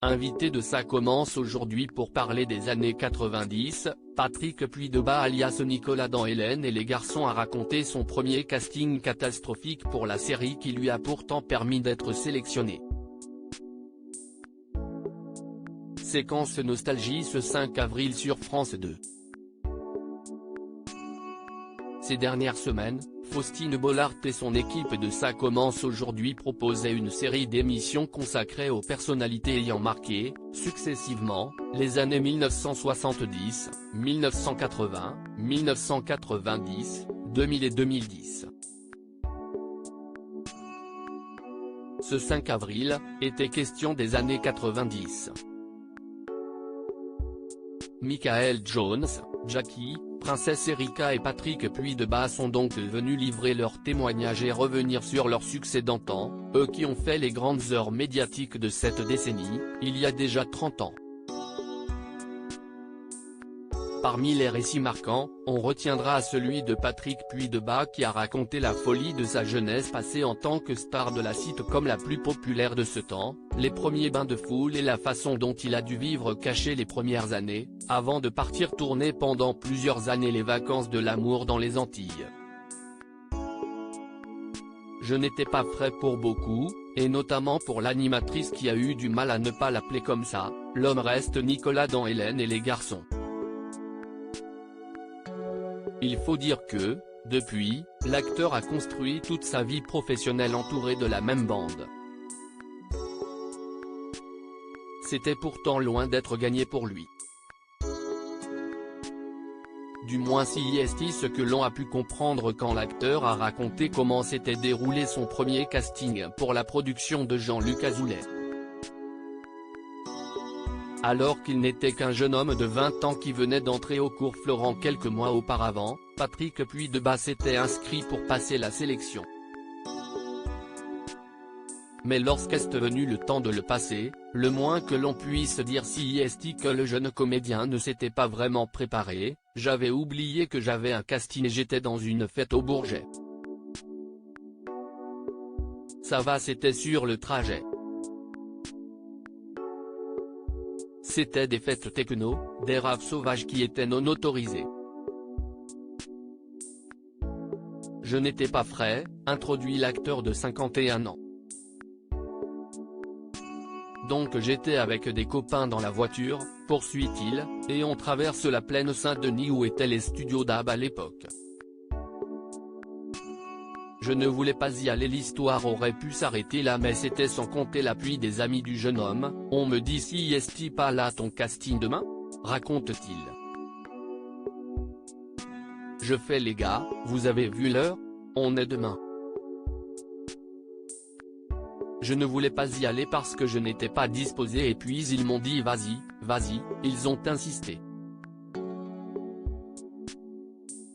Invité de Ça commence aujourd'hui pour parler des années 90, Patrick Puydebas alias Nicolas dans Hélène et les garçons a raconté son premier casting catastrophique pour la série qui lui a pourtant permis d'être sélectionné. Séquence nostalgie ce 5 avril sur France 2. Ces dernières semaines, Faustine Bollard et son équipe de Ça commence aujourd'hui proposaient une série d'émissions consacrées aux personnalités ayant marqué, successivement, les années 1970, 1980, 1990, 2000 et 2010. Ce 5 avril, était question des années 90. Michael Jones, Jackie, Princesse Erika et Patrick Puydebas sont donc venus livrer leurs témoignages et revenir sur leur succès d'antan, eux qui ont fait les grandes heures médiatiques de cette décennie, il y a déjà 30 ans. Parmi les récits marquants, on retiendra celui de Patrick Puydebas qui a raconté la folie de sa jeunesse passée en tant que star de la sitcom la plus populaire de ce temps, les premiers bains de foule et la façon dont il a dû vivre caché les premières années, avant de partir tourner pendant plusieurs années les vacances de l'amour dans les Antilles. Je n'étais pas prêt pour beaucoup, et notamment pour l'animatrice qui a eu du mal à ne pas l'appeler comme ça, l'homme reste Nicolas dans Hélène et les garçons. Il faut dire que, depuis, l'acteur a construit toute sa vie professionnelle entouré de la même bande. C'était pourtant loin d'être gagné pour lui. Du moins si est ce que l'on a pu comprendre quand l'acteur a raconté comment s'était déroulé son premier casting pour la production de Jean-Luc Azoulay. Alors qu'il n'était qu'un jeune homme de 20 ans qui venait d'entrer au cours Florent quelques mois auparavant, Patrick Puydebas s'était inscrit pour passer la sélection. Mais lorsqu'est venu le temps de le passer, le moins que l'on puisse dire si est que le jeune comédien ne s'était pas vraiment préparé, j'avais oublié que j'avais un casting et j'étais dans une fête au Bourget. Ça va, c'était sur le trajet. C'était des fêtes techno, des raves sauvages qui étaient non autorisées. Je n'étais pas frais, introduit l'acteur de 51 ans. Donc j'étais avec des copains dans la voiture, poursuit-il, et on traverse la plaine Saint-Denis où étaient les studios d'Hab à l'époque. Je ne voulais pas y aller, l'histoire aurait pu s'arrêter là mais c'était sans compter l'appui des amis du jeune homme, on me dit si est pas là ton casting demain, raconte-t-il. Je fais les gars, vous avez vu l'heure, on est demain. Je ne voulais pas y aller parce que je n'étais pas disposé et puis ils m'ont dit vas-y, vas-y, ils ont insisté.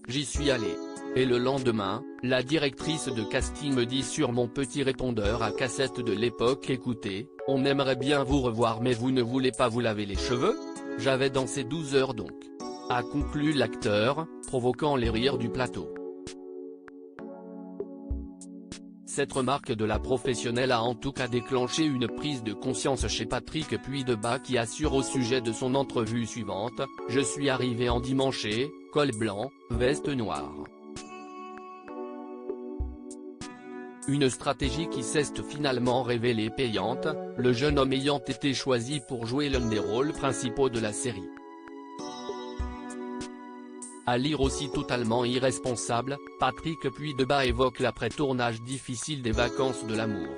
J'y suis allé. Et le lendemain, la directrice de casting me dit sur mon petit répondeur à cassette de l'époque écoutez, on aimerait bien vous revoir mais vous ne voulez pas vous laver les cheveux? J'avais dansé 12 heures donc. A conclu l'acteur, provoquant les rires du plateau. Cette remarque de la professionnelle a en tout cas déclenché une prise de conscience chez Patrick Puydebas qui assure au sujet de son entrevue suivante, je suis arrivé en dimanche, col blanc, veste noire. Une stratégie qui s'est finalement révélée payante, le jeune homme ayant été choisi pour jouer l'un des rôles principaux de la série. À lire aussi totalement irresponsable, Patrick Puydebas évoque l'après-tournage difficile des vacances de l'amour.